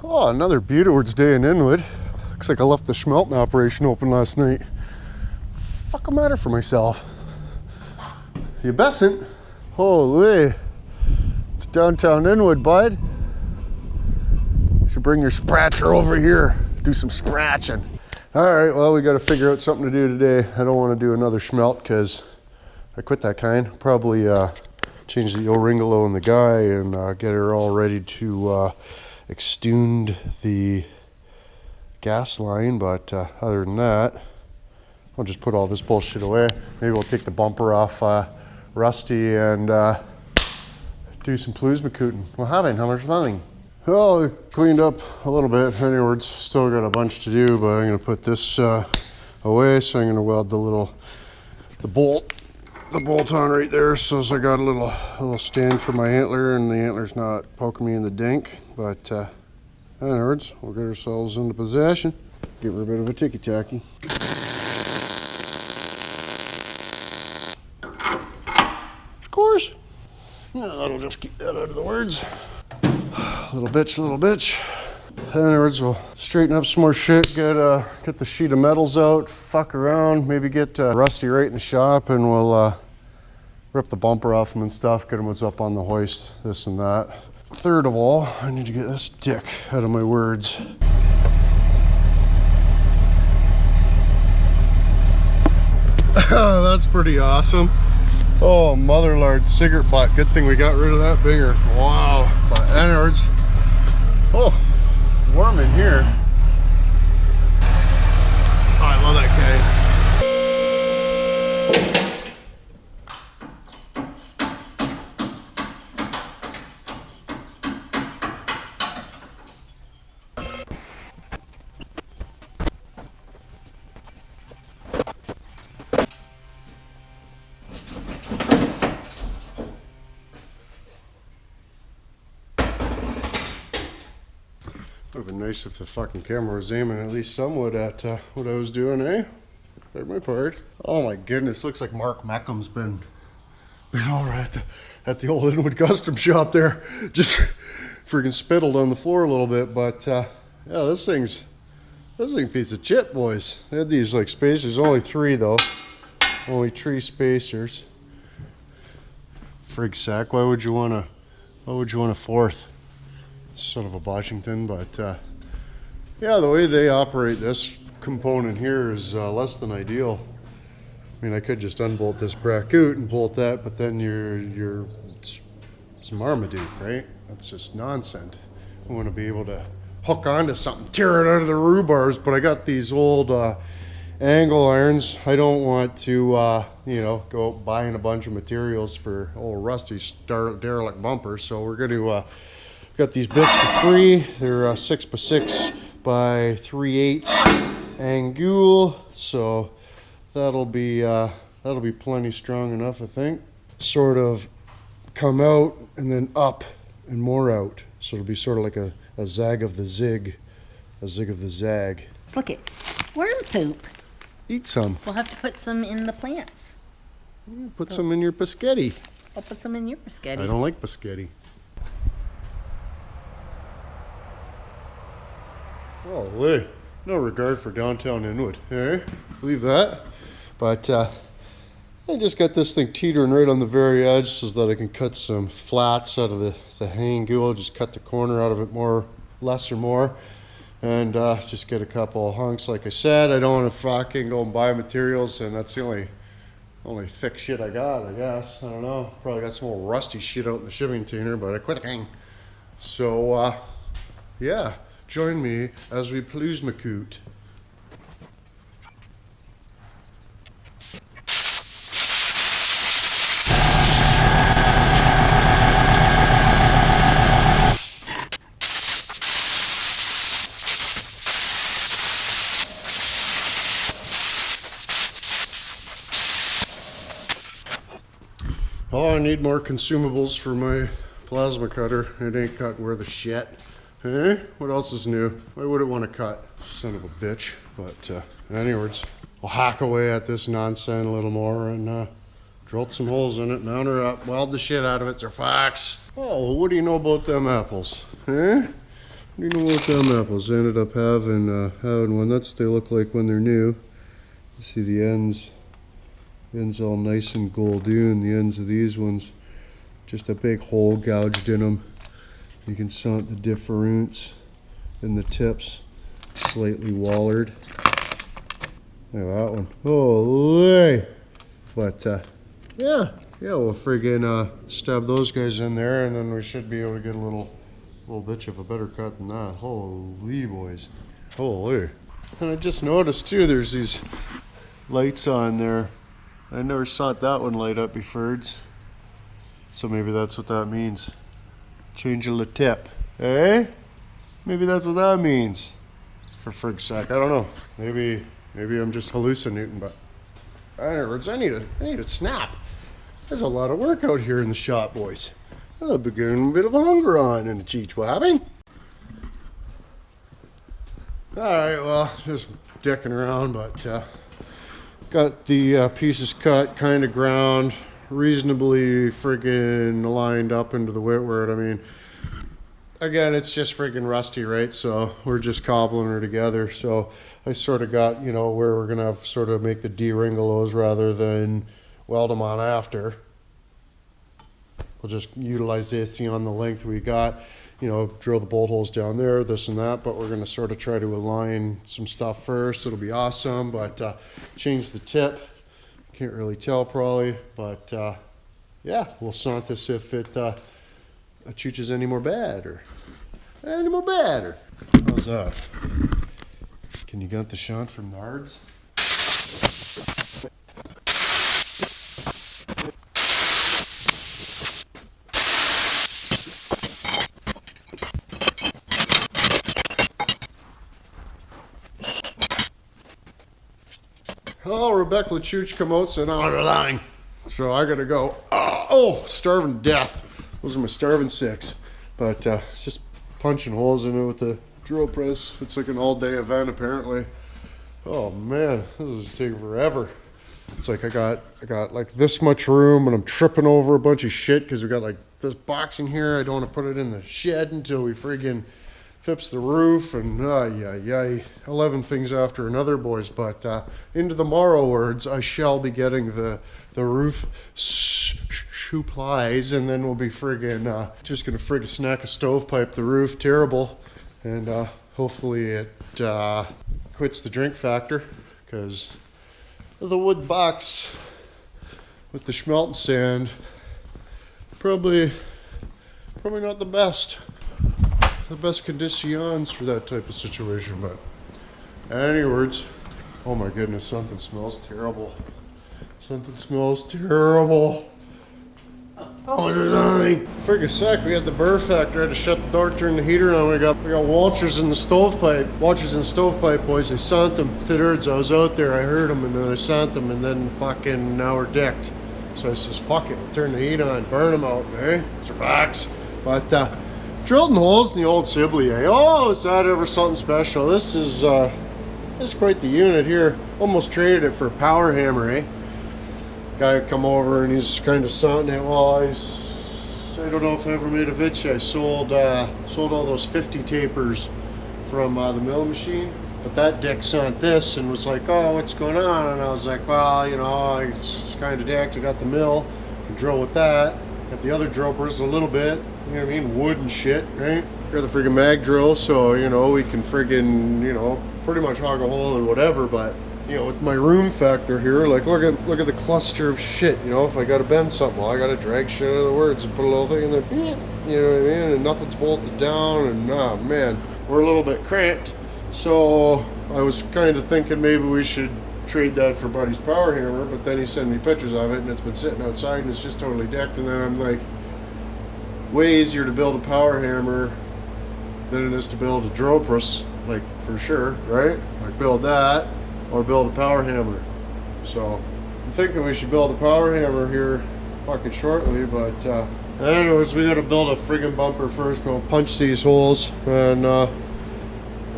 Oh, another Buteward's day in Inwood. Looks like I left the schmelting operation open last night. Fuck a matter for myself. You bestn't. Holy. It's downtown Inwood, bud. You should bring your spratcher over here. Do some scratching. All right, well, we got to figure out something to do today. I don't want to do another schmelt because I quit that kind. Probably change the O-ringolo in the guy and get her all ready to extend the gas line, but other than that, I'll just put all this bullshit away. Maybe we'll take the bumper off Rusty and do some ploesmakooting. Well, having how much nothing. Well, I cleaned up a little bit. Anyways, still got a bunch to do, but I'm gonna put this away. So I'm gonna weld the bolt on right there. So I got a little stand for my antler, and the antler's not poking me in the dink. But in other words, we'll get ourselves into possession. Give her a bit of a ticky-tacky. Of course. Yeah, that'll just keep that out of the words. Little bitch. In other words, we'll straighten up some more shit, get the sheet of metals out, fuck around, maybe get Rusty right in the shop, and we'll rip the bumper off him and stuff, get him what's up on the hoist, this and that. Third of all, I need to get this dick out of my words. That's pretty awesome. Oh, mother lard, cigarette butt. Good thing we got rid of that binger. Wow. But anyways, oh, warm in here. Oh, I love that guy. Would have been nice if the fucking camera was aiming at least somewhat at what I was doing, eh? Play my part. Oh my goodness, looks like Mark Meckham's been over at the old Inwood custom shop there. Just freaking spittled on the floor a little bit, but yeah, this thing's a piece of shit, boys. They had these like spacers, only 3 though. Only 3 spacers. Frig sack, why would you want a 4th? Sort of a Washington, but yeah, the way they operate this component here is less than ideal. I mean, I could just unbolt this bracket and bolt that, but then it's Marmaduke, right? That's just nonsense. I want to be able to hook onto something, tear it out of the rubars, but I got these old angle irons. I don't want to go out buying a bunch of materials for old Rusty's derelict bumper, so we're going to got these bits for free. They're 6x6 by 3/8 angul, so that'll be plenty strong enough, I think. Sort of come out and then up and more out, so it'll be sort of like a zag of the zig, a zig of the zag. Look it, worm poop. Eat some. We'll have to put some in the plants. Put some in your biscotti. I'll put some in your biscotti. I don't like biscotti. Oh, wait. No regard for downtown Inwood, eh? Believe that? But I just got this thing teetering right on the very edge so that I can cut some flats out of the hanging ghoul, just cut the corner out of it less or more, and just get a couple of hunks. Like I said, I don't want to fucking go and buy materials, and that's the only thick shit I got, I guess. I don't know. Probably got some old rusty shit out in the shipping container, but I quit the thing. So, yeah. Join me as we ploesmakoot. Oh, I need more consumables for my plasma cutter. It ain't cutting worth a shit. Eh? What else is new? Why would it want to cut? Son of a bitch. But anyways, we'll hack away at this nonsense a little more and drilled some holes in it, mount her up, weld the shit out of it, they're fox. Oh, what do you know about them apples? Eh? You know what them apples ended up having one. That's what they look like when they're new. You see the ends all nice and golden. The ends of these ones, just a big hole gouged in them. You can see the difference in the tips, slightly wallered. Look at that one. Holy! But yeah, we'll friggin' stab those guys in there, and then we should be able to get a little bitch of a better cut than that. Holy boys. Holy. And I just noticed too, there's these lights on there. I never saw that one light up before. So maybe that's what that means. Change of the tip. Eh? Maybe that's what that means. For frig's sake. I don't know. Maybe I'm just hallucinating, but in other words, I need a snap. There's a lot of work out here in the shop, boys. I'll be getting a bit of a hunger on in the cheech wabbing. Alright, well, just dicking around, but got the pieces cut, kind of ground, reasonably friggin' lined up into the Whitworth. I mean, again, it's just friggin' rusty, right? So we're just cobbling her together. So I sort of got, where we're going to have sort of make the de-ringolos rather than weld them on after. We'll just utilize the AC on the length we got, drill the bolt holes down there, this and that, but we're going to sort of try to align some stuff first. It'll be awesome, but change the tip. Can't really tell probably, but yeah, we'll sant this if it chooches any more bad or how's that? Can you get the shot from Nards? Oh, Rebecca LaChooch come out and on the line. So I gotta go. Oh, starving to death. Those are my starving six. But it's just punching holes in it with the drill press. It's like an all-day event apparently. Oh man, this is taking forever. It's like I got like this much room and I'm tripping over a bunch of shit because we got like this box in here. I don't want to put it in the shed until we friggin' fix the roof and 11 things after another, boys. But into the morrow words, I shall be getting the roof supplies, and then we'll be friggin' just gonna friggin' snack a stovepipe the roof terrible, and hopefully it quits the drink factor, because the wood box with the schmelten sand probably not the best conditions for that type of situation. But anyways, oh my goodness, something smells terrible. Oh, there's nothing. Friggin' sec, we had the burr factor. I had to shut the door, turn the heater on. We got Walters in the stovepipe. Boys. I sant them to birds. I was out there, I heard them, and then I sant them, and then fucking now we're decked. So I says, fuck it, we'll turn the heat on, burn them out, eh? It's facts. But drilled in holes in the old Sibley, eh? Oh, is that ever something special? This is quite the unit here. Almost traded it for a power hammer, eh? Guy come over and he's kind of santing it. Well, I don't know if I ever made a vid. I sold all those 50 tapers from the mill machine, but that dick sant this and was like, oh, what's going on? And I was like, well, it's kind of decked. I got the mill, can drill with that. Got the other drill press a little bit, you know what I mean, wood and shit, right? Got the friggin' mag drill, so we can friggin' pretty much hog a hole and whatever. But with my room factor here, like look at the cluster of shit. If I gotta bend something, well, I gotta drag shit out of the words and put a little thing in there, you know what I mean, and nothing's bolted down, and man, we're a little bit cramped. So I was kind of thinking maybe we should trade that for Buddy's power hammer, but then he sent me pictures of it and it's been sitting outside and it's just totally decked. And then I'm like, way easier to build a power hammer than it is to build a drill press, like for sure, right? Like build that or build a power hammer. So I'm thinking we should build a power hammer here fucking shortly, but anyways, we gotta build a friggin' bumper first. We'll punch these holes and at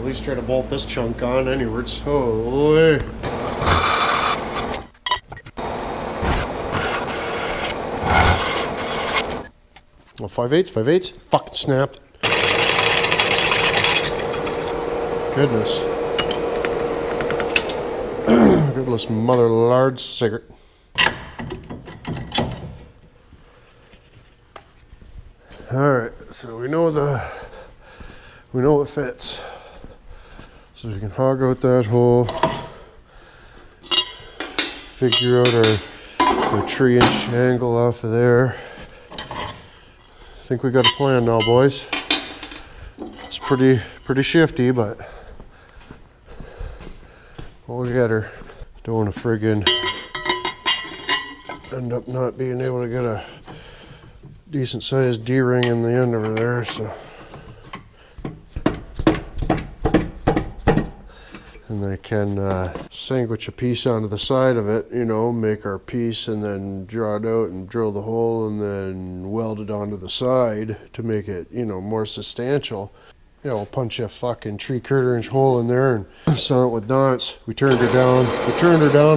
least try to bolt this chunk on anyways. Holy. Well, 5/8, fucking snapped. goodness. Goodness mother large cigarette. Alright, so we know it fits. So we can hog out that hole, figure out our 3-inch angle off of there. I think we got a plan now, boys. It's pretty shifty, but we'll get her. Don't want to friggin' end up not being able to get a decent sized D-ring in the end over there, so. And I can sandwich a piece onto the side of it, you know, make our piece and then draw it out and drill the hole and then weld it onto the side to make it, you know, more substantial. Yeah, we'll punch a fucking 3/4 inch hole in there and saw it with dots. We turned her down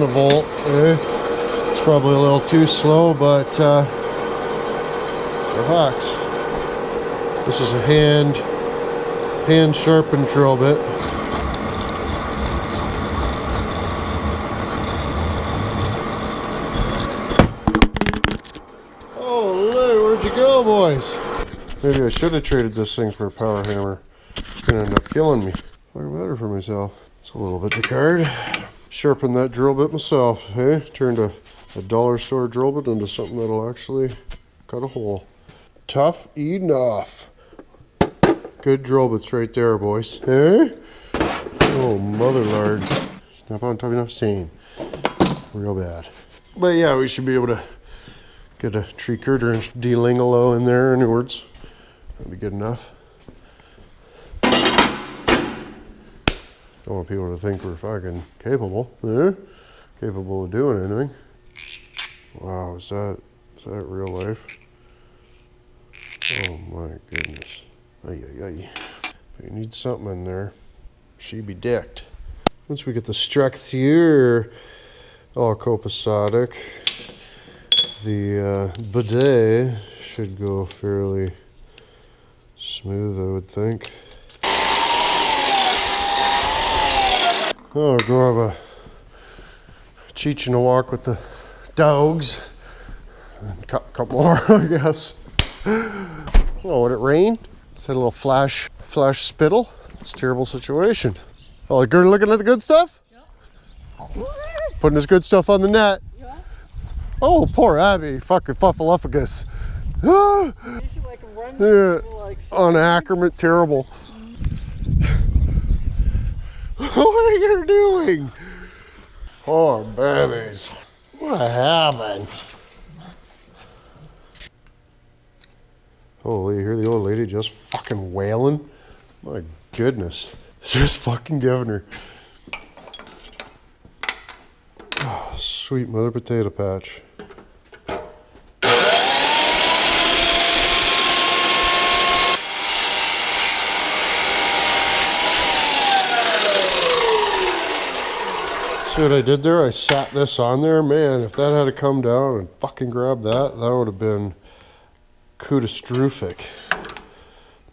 a volt. It's probably a little too slow, but Fox. This is a hand sharpened drill bit. Holy, where'd you go, boys? Maybe I should have traded this thing for a power hammer. It's gonna end up killing me. Fucking better for myself. It's a little bit to card. Sharpened that drill bit myself, hey? Turned a dollar store drill bit into something that'll actually cut a hole. Tough enough. Good drill bits right there, boys. Hey? Oh, mother lard. Snap on top enough sane. Real bad. But yeah, we should be able to get a 3/4 inch D-lingalo in there inwards. That'd be good enough. Don't want people to think we're fucking capable. Eh? Capable of doing anything. Wow, is that real life? Oh my goodness. Ay, ay, ay. We need something in there. She be dicked. Once we get the structure all copacetic, the bidet should go fairly smooth, I would think. Oh, go have a cheech and a walk with the dogs. And couple more, I guess. Oh, would it rain? Is that a little flash spittle? It's a terrible situation. Oh, you're looking at the good stuff? Yeah. Putting this good stuff on the net. Yeah. Oh, poor Abby. Fucking fuffaluffagus. Yeah. On Ackerman, terrible. What are you doing? Poor babies. What happened? Holy, you hear the old lady just fucking wailing? My goodness. Just fucking giving her. Oh, sweet mother potato patch. See what I did there? I sat this on there. Man, if that had come down and fucking grabbed that, that would have been catastrophic.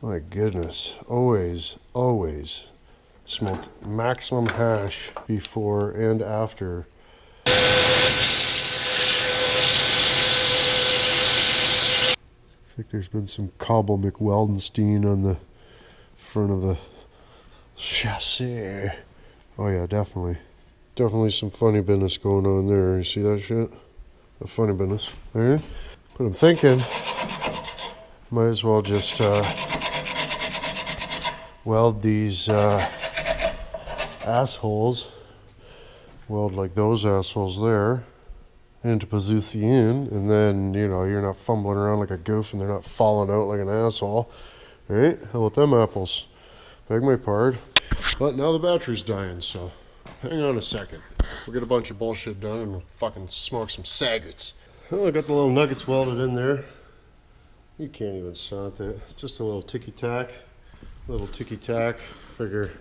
My goodness. Always smoke maximum hash before and after. I think there's been some cobble McWeldenstein on the front of the chassis. Oh yeah, definitely some funny business going on there. You see that shit? The funny business. Alright? But I'm thinking might as well just weld these assholes, weld like those assholes there into position, and then, you know, you're not fumbling around like a goof and they're not falling out like an asshole. Right? How about them apples? Beg my pardon. But now the battery's dying, so hang on a second. We'll get a bunch of bullshit done and we'll fucking smoke some saggets. Well, I got the little nuggets welded in there. You can't even sant it. Just a little ticky-tack. Figure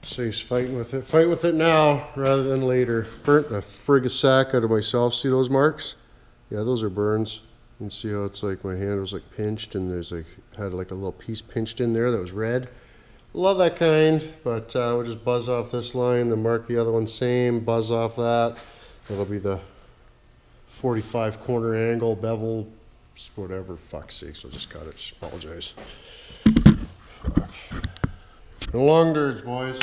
Cease fighting with it. Fight with it now rather than later. Burnt the frig sack out of myself. See those marks? Yeah, those are burns. You can see how it's like my hand was like pinched and there's like, had like a little piece pinched in there that was red. Love that kind, but we'll just buzz off this line, then mark the other one same, buzz off that. That'll be the 45 corner angle, bevel, whatever. Fuck's sakes, we'll just cut it. Just apologize. Fuck. No long dirge, boys.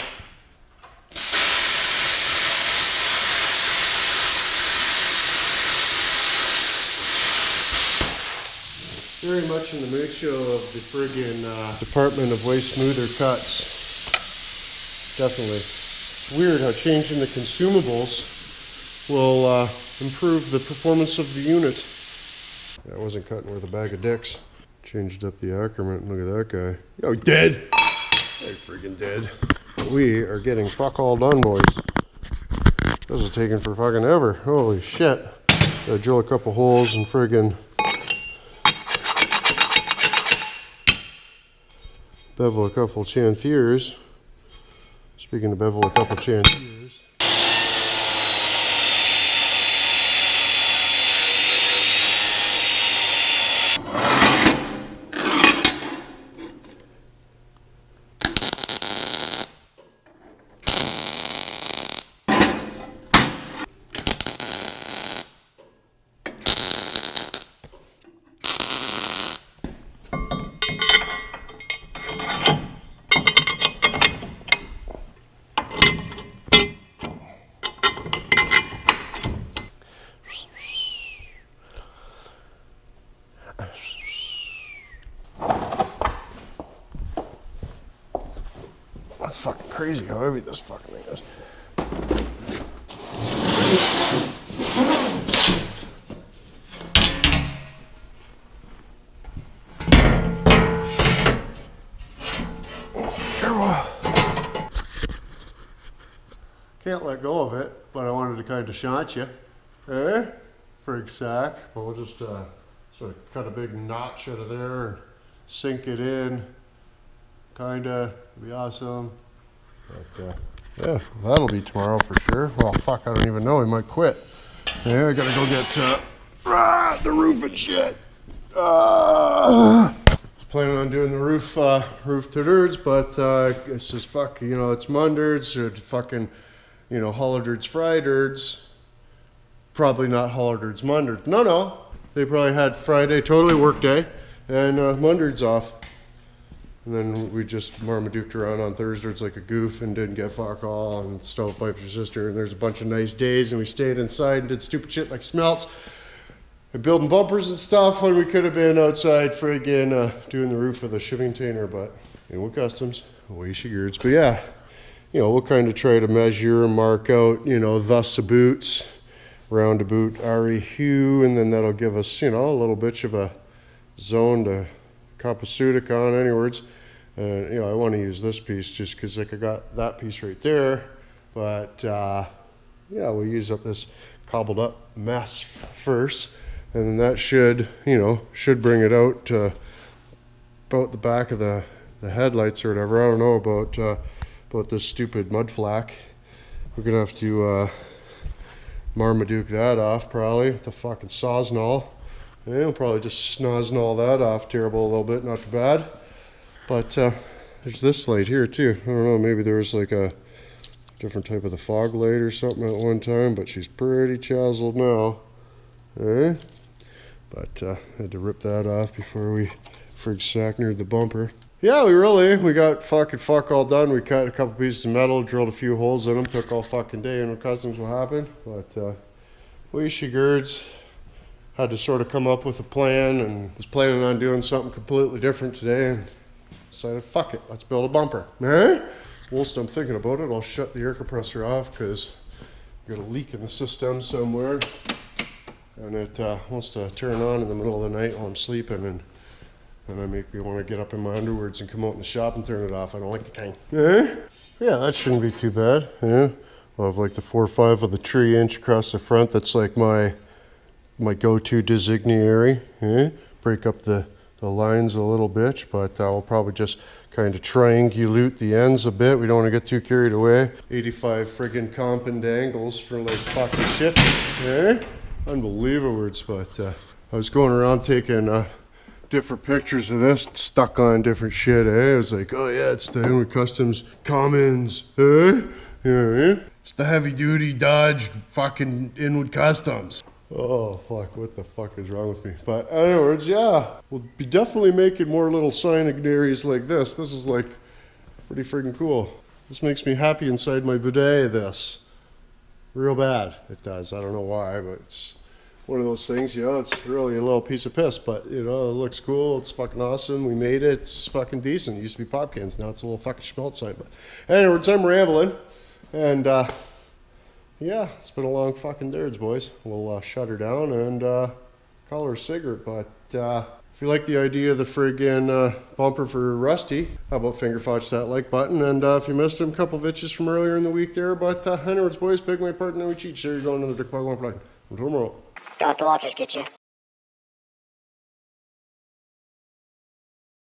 Very much in the mood show of the friggin' Department of Way Smoother Cuts. Definitely. It's weird how changing the consumables will improve the performance of the unit. Yeah, I wasn't cutting with a bag of dicks. Changed up the accrement. Look at that guy. Yo, dead! Hey, friggin' dead. We are getting fuck all done, boys. This is taking for fucking ever. Holy shit. Gotta drill a couple holes and friggin' bevel a couple chamfers. Speaking of bevel a couple chamfers. That's fucking crazy how heavy this fucking thing is. Can't let go of it, but I wanted to kind of shant you. Eh? Frig sack. But we'll just sort of cut a big notch out of there and sink it in. Kinda. It'll be awesome. But yeah, that'll be tomorrow for sure. Well, fuck, I don't even know. He might quit. Yeah, I gotta go get the roof and shit. Planning on doing the roof to dirts, but it's just fuck, you know, it's Mundards or fucking, you know, Hollardards, Fridards. Probably not Hollardards, Mundards. No. They probably had Friday, totally work day, and Mundards off. And then we just Marmaduked around on Thursdays like a goof and didn't get fuck all and stovepiped your sister. And there's a bunch of nice days and we stayed inside and did stupid shit like smelts and building bumpers and stuff when we could have been outside friggin' doing the roof of the shipping container. But Inwood Customs, away she girds. But yeah, you know, we'll kind of try to measure and mark out, you know, thus a boots, roundabout RE hue, and then that'll give us, you know, a little bit of a zone to Kapasudik on anywards. You know, I want to use this piece just because like I got that piece right there, but yeah, we'll use up this cobbled up mess first, and then that should, you know, should bring it out to about the back of the headlights or whatever. I don't know about this stupid mud flak. We're gonna have to Marmaduke that off probably with the fucking sawzall. Yeah, we'll probably just snoznall that off terrible a little bit, not too bad. But there's this light here too. I don't know, maybe there was like a different type of the fog light or something at one time, but she's pretty chazzled now. Eh? But had to rip that off before we frig sacknered the bumper. Yeah, we got fucking fuck all done. We cut a couple pieces of metal, drilled a few holes in them, took all fucking day, and customs will happen. But we girds. Had to sort of come up with a plan and was planning on doing something completely different today and decided, fuck it, let's build a bumper. Eh? Whilst I'm thinking about it, I'll shut the air compressor off because I've got a leak in the system somewhere and it wants to turn on in the middle of the night while I'm sleeping, and then I make me want to get up in my underwears and come out in the shop and turn it off. I don't like the kind. Eh? Yeah, that shouldn't be too bad. Yeah, I'll have like the 4 or 5 of the tree inch across the front. That's like my go-to designary. Eh? Break up the lines a little bit, but we'll probably just kind of triangulate the ends a bit. We don't want to get too carried away. 85 friggin' compound angles for like fucking shit. Eh? Unbelievable words, but I was going around doing different pictures of this stuck on different shit, eh? It was like, oh yeah, it's the Inwood Customs Commons, eh? You know what I mean? It's the heavy duty Dodge fucking Inwood Customs. Oh fuck, what the fuck is wrong with me? But in other words, yeah, we'll be definitely making more little signaries like this. This is like pretty freaking cool. This makes me happy inside my bidet, this. Real bad, it does. I don't know why, but it's one of those things, you know, it's really a little piece of piss, but you know, it looks cool, it's fucking awesome, we made it, it's fucking decent. It used to be Popkins, now it's a little fucking schmelt sign. But anyways, I'm rambling, and yeah, it's been a long fucking dirge, boys. We'll shut her down and call her a cigarette, but if you like the idea of the friggin' bumper for Rusty, how about finger fudge that like button? And if you missed him, a couple of itches from earlier in the week there, but anyways, boys, big my part, now we cheat. There you go, another Dick Pog 1 production. Until tomorrow. Don't let the watchers get you.